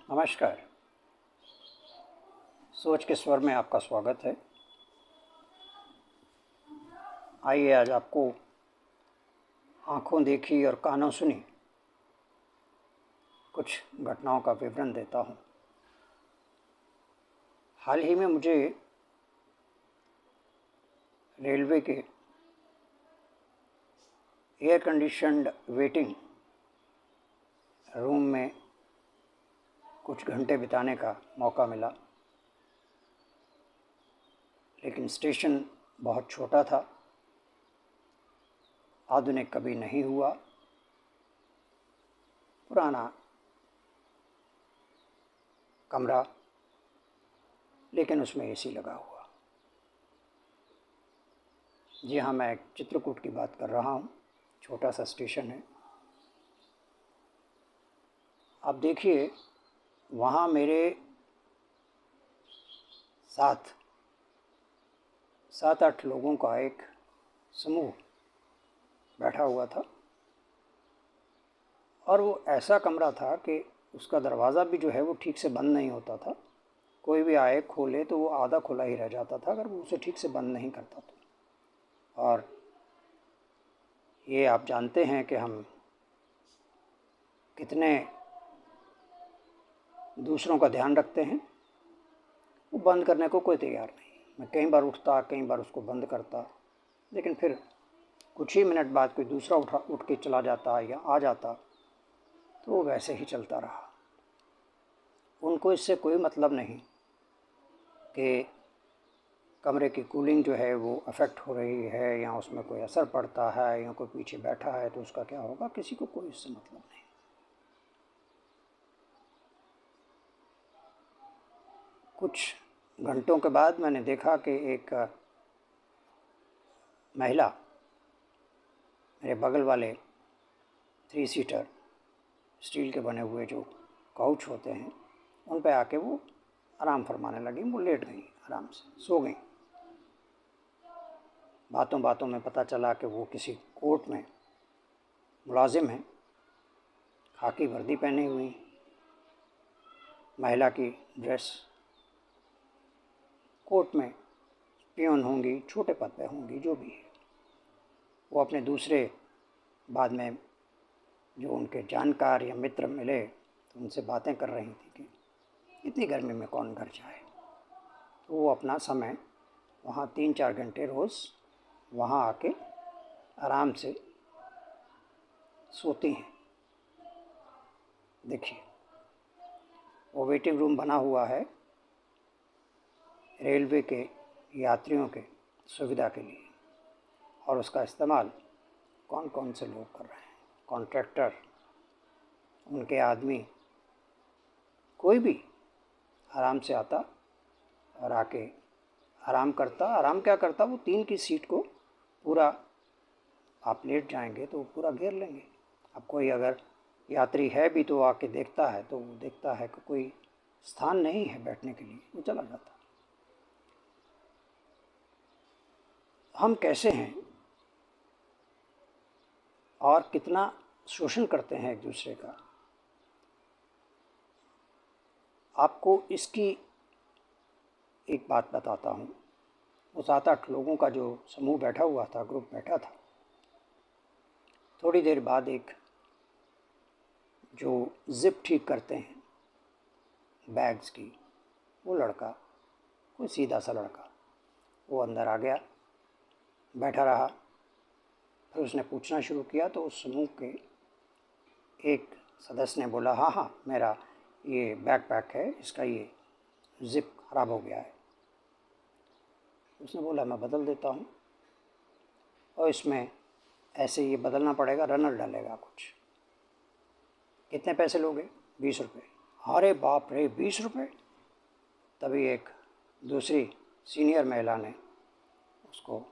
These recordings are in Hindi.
नमस्कार। सोच के स्वर में आपका स्वागत है। आइए आज आपको आँखों देखी और कानों सुनी कुछ घटनाओं का विवरण देता हूँ। हाल ही में मुझे रेलवे के एयर कंडीशन्ड वेटिंग रूम में कुछ घंटे बिताने का मौका मिला, लेकिन स्टेशन बहुत छोटा था, आधुनिक कभी नहीं हुआ, पुराना कमरा, लेकिन उसमें एसी लगा हुआ। जी हाँ, मैं चित्रकूट की बात कर रहा हूँ। छोटा सा स्टेशन है। आप देखिए, वहाँ मेरे साथ 7-8 लोगों का एक समूह बैठा हुआ था और वो ऐसा कमरा था कि उसका दरवाज़ा भी जो है वो ठीक से बंद नहीं होता था। कोई भी आए खोले तो वो आधा खुला ही रह जाता था अगर वो उसे ठीक से बंद नहीं करता था। और ये आप जानते हैं कि हम कितने दूसरों का ध्यान रखते हैं। वो बंद करने को कोई तैयार नहीं। मैं कई बार उठता, कई बार उसको बंद करता, लेकिन फिर कुछ ही मिनट बाद कोई दूसरा उठ के चला जाता या आ जाता, तो वो वैसे ही चलता रहा। उनको इससे कोई मतलब नहीं कि कमरे की कूलिंग जो है वो अफेक्ट हो रही है या उसमें कोई असर पड़ता है या कोई पीछे बैठा है तो उसका क्या होगा। किसी को कोई इससे मतलब नहीं। कुछ घंटों के बाद मैंने देखा कि एक महिला मेरे बगल वाले 3 सीटर स्टील के बने हुए जो काउच होते हैं उन पे आके वो आराम फरमाने लगी। वो लेट गई, आराम से सो गई। बातों बातों में पता चला कि वो किसी कोर्ट में मुलाजिम है, खाकी वर्दी पहनी हुई, महिला की ड्रेस, कोर्ट में पियोन होंगी, छोटे पद पे होंगी, जो भी है। वो अपने दूसरे बाद में जो उनके जानकार या मित्र मिले तो उनसे बातें कर रही थी कि इतनी गर्मी में कौन घर जाए। तो वो अपना समय वहाँ 3-4 घंटे रोज़ वहाँ आके आराम से सोती हैं। देखिए, वो वेटिंग रूम बना हुआ है रेलवे के यात्रियों के सुविधा के लिए, और उसका इस्तेमाल कौन कौन से लोग कर रहे हैं। कॉन्ट्रैक्टर, उनके आदमी, कोई भी आराम से आता और आके आराम करता। आराम क्या करता, वो 3 की सीट को पूरा, आप लेट जाएंगे तो वो पूरा घेर लेंगे। अब कोई अगर यात्री है भी तो आके देखता है तो वो देखता है कि कोई स्थान नहीं है बैठने के लिए, वो चला जाता। हम कैसे हैं और कितना शोषण करते हैं एक दूसरे का, आपको इसकी एक बात बताता हूँ। वो 7-8 लोगों का जो समूह बैठा हुआ था, ग्रुप बैठा था, थोड़ी देर बाद एक जो जिप ठीक करते हैं बैग्स की, वो लड़का, कोई सीधा सा लड़का, वो अंदर आ गया, बैठा रहा। फिर उसने पूछना शुरू किया तो उस समूह के एक सदस्य ने बोला, हाँ हाँ, मेरा ये बैकपैक है, इसका ये जिप खराब हो गया है। उसने बोला, मैं बदल देता हूँ, और इसमें ऐसे ये बदलना पड़ेगा, रनर डालेगा कुछ। कितने पैसे लोगे? 20 रुपये। अरे बाप रे, 20 रुपये! तभी एक दूसरी सीनियर महिला ने उसको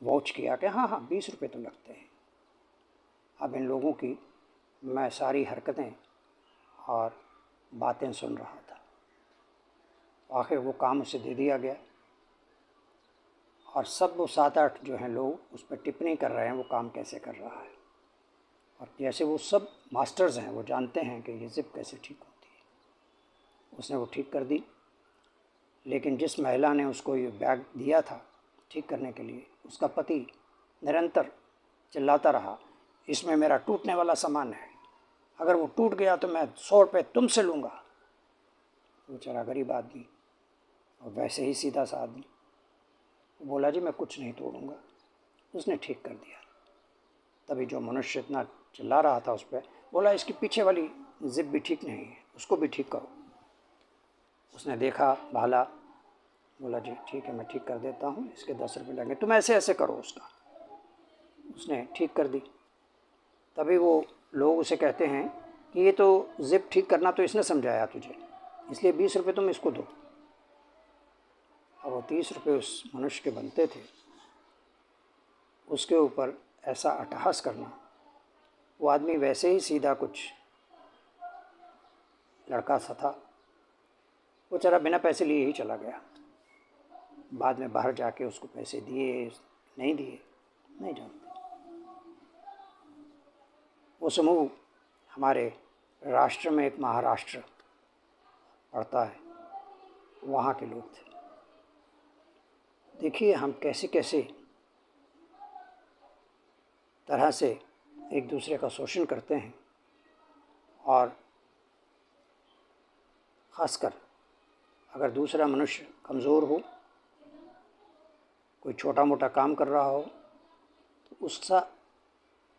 वॉच किया कि हाँ हाँ, 20 रुपये तो लगते हैं। अब इन लोगों की मैं सारी हरकतें और बातें सुन रहा था। आखिर वो काम उसे दे दिया गया और सब वो 7-8 जो हैं लोग उस पर टिप्पणी कर रहे हैं वो काम कैसे कर रहा है। और जैसे वो सब मास्टर्स हैं, वो जानते हैं कि ये जिप कैसे ठीक होती है। उसने वो ठीक कर दी। लेकिन जिस महिला ने उसको ये बैग दिया था ठीक करने के लिए, उसका पति निरंतर चिल्लाता रहा, इसमें मेरा टूटने वाला सामान है, अगर वो टूट गया तो मैं 100 रुपये तुमसे लूँगा। बेचारा गरीब आदमी और वैसे ही सीधा सा आदमी, वो बोला जी मैं कुछ नहीं तोड़ूंगा। उसने ठीक कर दिया। तभी जो मनुष्य इतना चिल्ला रहा था उस पर, बोला इसकी पीछे वाली जिप भी ठीक नहीं है, उसको भी ठीक करो। उसने देखा भाला, बोला जी ठीक है मैं ठीक कर देता हूँ, इसके 10 रुपये लगेंगे, तुम ऐसे ऐसे करो उसका। उसने ठीक कर दी। तभी वो लोग उसे कहते हैं कि ये तो जिप ठीक करना तो इसने समझाया तुझे, इसलिए 20 रुपये तुम इसको दो। और वो 30 रुपये उस मनुष्य के बनते थे, उसके ऊपर ऐसा अट्टहास करना। वो आदमी वैसे ही सीधा कुछ लड़का सा था, वो चला बिना पैसे लिए ही चला गया। बाद में बाहर जाके उसको पैसे दिए नहीं दिए नहीं जानते। वो समूह हमारे राष्ट्र में एक महाराष्ट्र पड़ता है, वहाँ के लोग थे। देखिए हम कैसे कैसे तरह से एक दूसरे का शोषण करते हैं, और ख़ासकर अगर दूसरा मनुष्य कमज़ोर हो, कोई छोटा मोटा काम कर रहा हो, तो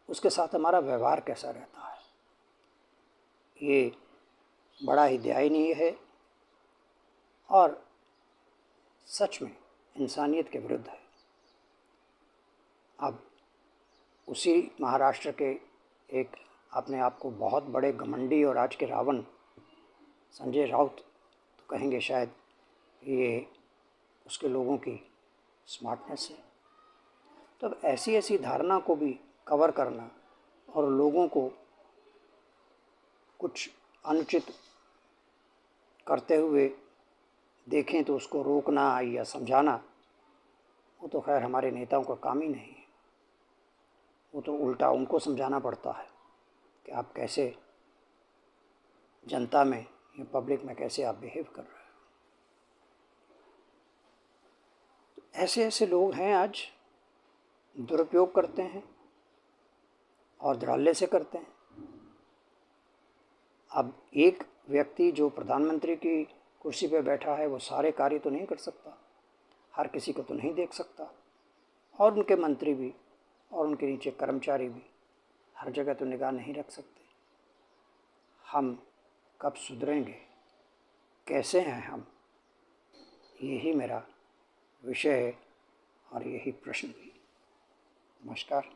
उसके साथ हमारा व्यवहार कैसा रहता है, ये बड़ा ही दयनीय है और सच में इंसानियत के विरुद्ध है। अब उसी महाराष्ट्र के एक अपने आप को बहुत बड़े घमंडी और आज के रावण संजय राउत तो कहेंगे शायद, ये उसके लोगों की स्मार्टनेस है। तो अब ऐसी ऐसी धारणा को भी कवर करना और लोगों को कुछ अनुचित करते हुए देखें तो उसको रोकना या समझाना, वो तो खैर हमारे नेताओं का काम ही नहीं है। वो तो उल्टा उनको समझाना पड़ता है कि आप कैसे जनता में या पब्लिक में कैसे आप बिहेव कर रहे हो। तो ऐसे ऐसे लोग हैं आज, दुरुपयोग करते हैं और धड़ल्ले से करते हैं। अब एक व्यक्ति जो प्रधानमंत्री की कुर्सी पर बैठा है वो सारे कार्य तो नहीं कर सकता, हर किसी को तो नहीं देख सकता, और उनके मंत्री भी और उनके नीचे कर्मचारी भी हर जगह तो निगाह नहीं रख सकते। हम कब सुधरेंगे, कैसे हैं हम, यही मेरा विषय है और यही प्रश्न भी। नमस्कार।